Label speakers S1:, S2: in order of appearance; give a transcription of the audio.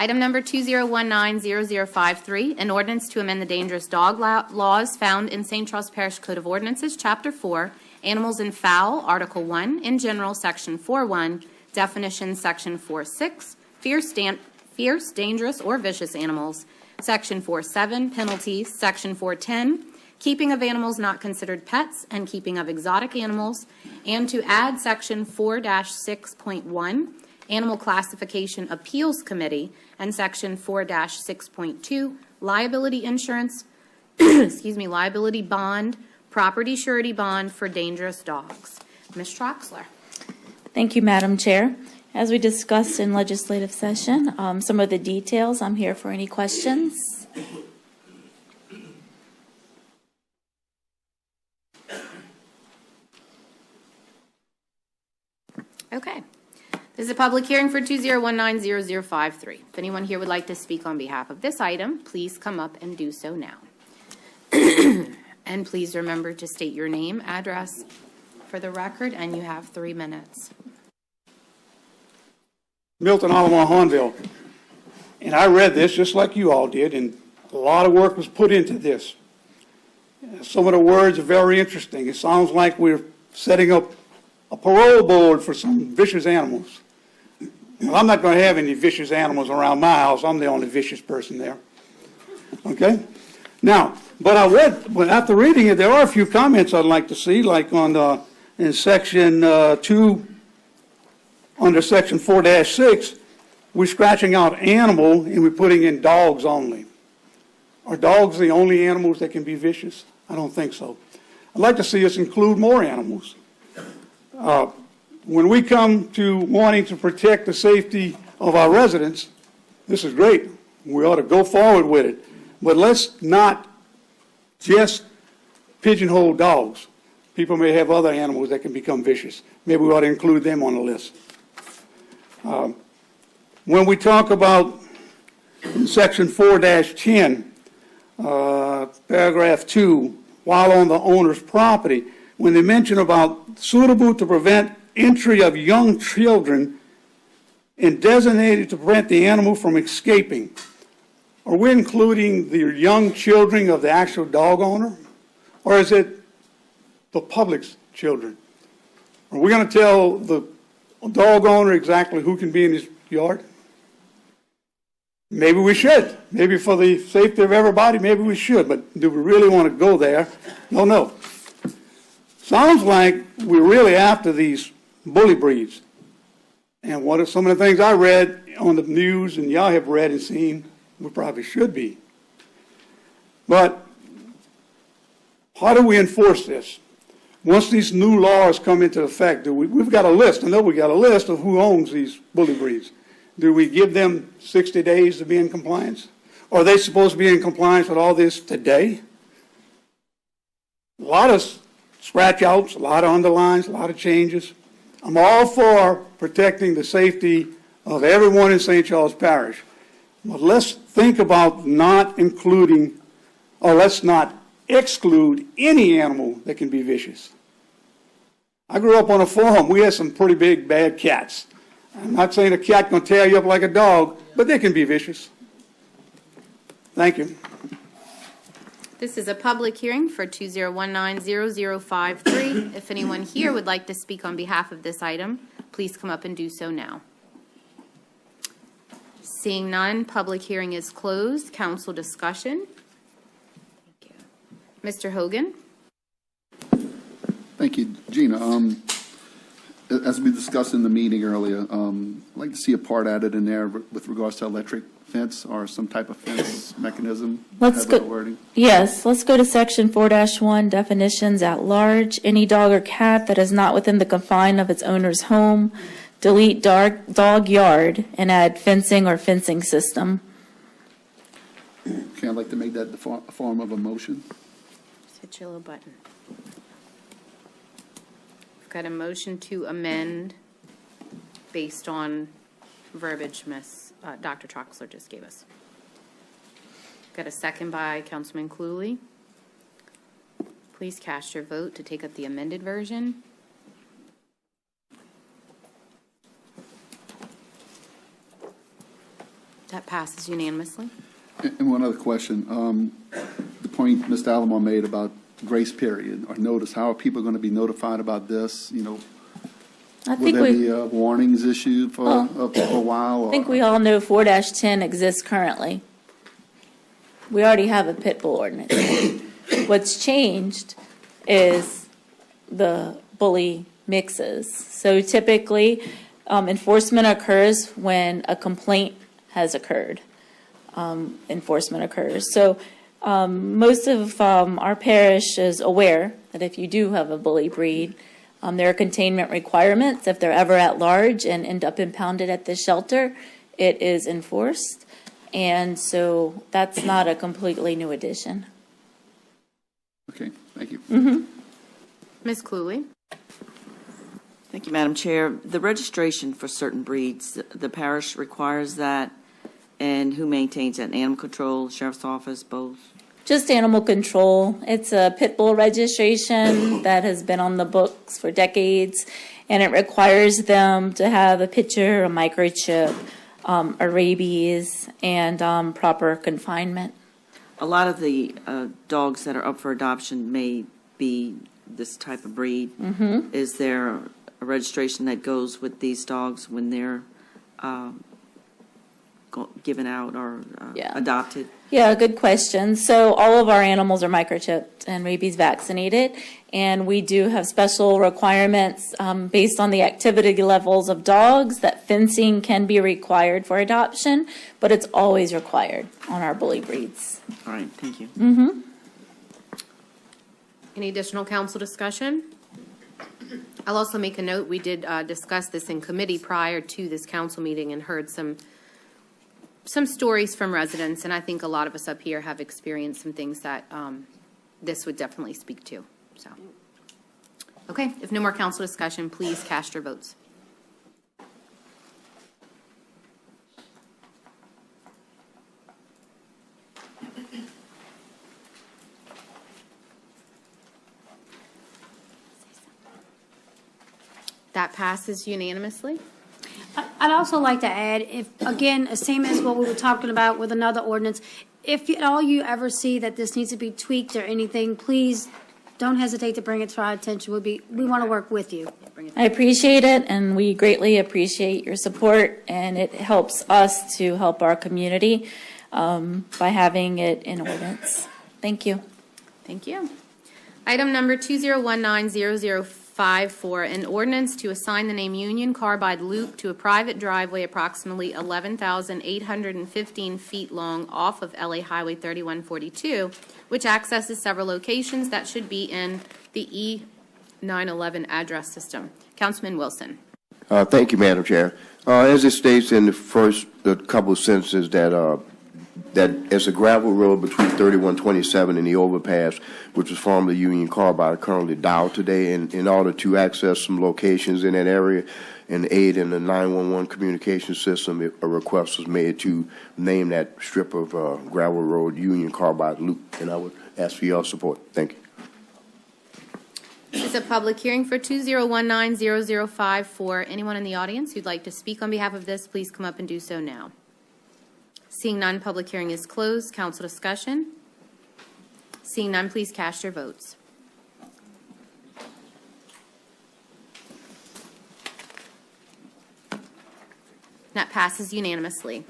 S1: Item number 2019-0053, an ordinance to amend the dangerous dog laws found in St. Charles Parish Code of Ordinances, Chapter 4, Animals and Fowl, Article 1, in general, Section 4.1, definitions, Section 4.6, fierce, dangerous, or vicious animals, Section 4.7, penalties, Section 4.10, keeping of animals not considered pets and keeping of exotic animals, and to add Section 4-6.1, Animal Classification Appeals Committee, and Section 4-6.2, Liability Insurance, liability bond, property surety bond for dangerous dogs. Ms. Troxler.
S2: Thank you, Madam Chair. As we discussed in legislative session, some of the details, I'm here for any questions.
S1: Okay. This is a public hearing for 2019-0053. If anyone here would like to speak on behalf of this item, please come up and do so now. And please remember to state your name, address for the record, and you have 3 minutes.
S3: Milton Alamo Hornville. And I read this just like you all did, and a lot of work was put into this. Some of the words are very interesting. It sounds like we're setting up a parole board for some vicious animals. Well, I'm not going to have any vicious animals around my house. I'm the only vicious person there. Okay? Now, but after reading it, there are a few comments I'd like to see, like on in Section 2, under Section 4-6, we're scratching out animal and we're putting in dogs only. Are dogs the only animals that can be vicious? I don't think so. I'd like to see us include more animals. When we come to wanting to protect the safety of our residents, this is great. We ought to go forward with it. But let's not just pigeonhole dogs. People may have other animals that can become vicious. Maybe we ought to include them on the list. When we talk about Section 4-10, paragraph 2, while on the owner's property, when they mention about suitable to prevent entry of young children and designated to prevent the animal from escaping, are we including the young children of the actual dog owner? Or is it the public's children? Are we going to tell the dog owner exactly who can be in his yard? Maybe we should. Maybe for the safety of everybody, maybe we should. But do we really want to go there? No. Sounds like we're really after these bully breeds. And what are some of the things I read on the news and y'all have read and seen, we probably should be. But how do we enforce this? Once these new laws come into effect, we've got a list. I know we got a list of who owns these bully breeds. Do we give them 60 days to be in compliance? Or are they supposed to be in compliance with all this today? A lot of scratch outs, a lot of underlines, a lot of changes. I'm all for protecting the safety of everyone in St. Charles Parish. But let's think about not including, or let's not exclude any animal that can be vicious. I grew up on a farm. We had some pretty big, bad cats. I'm not saying a cat can tear you up like a dog, but they can be vicious. Thank you.
S1: This is a public hearing for 2019-0053. If anyone here would like to speak on behalf of this item, please come up and do so now. Seeing none, public hearing is closed. Council discussion. Thank you. Mr. Hogan.
S4: Thank you, Gina. As we discussed in the meeting earlier, I'd like to see a part added in there with regards to electric fence or some type of fence mechanism.
S2: Let's go. Yes, let's go to Section 4-1, definitions at large. Any dog or cat that is not within the confine of its owner's home. Delete dog yard and add fencing or fencing system.
S4: Okay, I'd like to make that the form of a motion.
S1: Just hit your little button. We've got a motion to amend based on verbiage Dr. Troxler just gave us. Got a second by Councilman Cluley. Please cast your vote to take up the amended version. That passes unanimously.
S4: And one other question. The point Mr. Alomar made about grace period or notice, how are people going to be notified about this? You know,
S2: I
S4: will
S2: think
S4: there
S2: we,
S4: be warnings issued for a while?
S2: I think we all know 4-10 exists currently. We already have a pit bull ordinance. What's changed is the bully mixes. So typically, enforcement occurs when a complaint has occurred. Enforcement occurs. So most of our parish is aware that if you do have a bully breed, there are containment requirements. If they're ever at large and end up impounded at the shelter, it is enforced. And so that's not a completely new addition.
S4: Okay, thank you.
S1: Ms. Cluley?
S5: Thank you, Madam Chair. The registration for certain breeds, the parish requires that, and who maintains that? Animal Control, Sheriff's Office, both?
S2: Just animal control. It's a pit bull registration that has been on the books for decades, and it requires them to have a picture, a microchip, a rabies, and proper confinement.
S5: A lot of the dogs that are up for adoption may be this type of breed. Is there a registration that goes with these dogs when they're given out or
S2: Yeah.
S5: adopted?
S2: Yeah, good question. So all of our animals are microchipped and rabies vaccinated, and we do have special requirements based on the activity levels of dogs that fencing can be required for adoption, but it's always required on our bully breeds.
S5: All right, thank you.
S1: Any additional council discussion? I'll also make a note, we did discuss this in committee prior to this council meeting and heard some stories from residents, and I think a lot of us up here have experienced some things that this would definitely speak to. So, okay, if no more council discussion, please cast your votes. That passes unanimously.
S6: I'd also like to add, if, again, same as what we were talking about with another ordinance, if at all you ever see that this needs to be tweaked or anything, please don't hesitate to bring it to our attention. We want to work with you.
S2: I appreciate it, and we greatly appreciate your support, and it helps us to help our community by having it in ordinance. Thank you.
S1: Thank you. Item number 2019-0054, an ordinance to assign the name Union Carbide Loop to a private driveway approximately 11,815 feet long off of LA Highway 3142, which accesses several locations that should be in the E911 address system. Councilman Wilson.
S7: Thank you, Madam Chair. As it states in the first couple of sentences that it's a gravel road between 3127 and the overpass, which was formerly Union Carbide, currently Dow today, and in order to access some locations in that area and aid in the 911 communication system, a request was made to name that strip of gravel road Union Carbide Loop, and I would ask for your support. Thank you.
S1: This is a public hearing for 2019-0054. Anyone in the audience who'd like to speak on behalf of this, please come up and do so now. Seeing none, public hearing is closed. Council discussion. Seeing none, please cast your votes. That passes unanimously.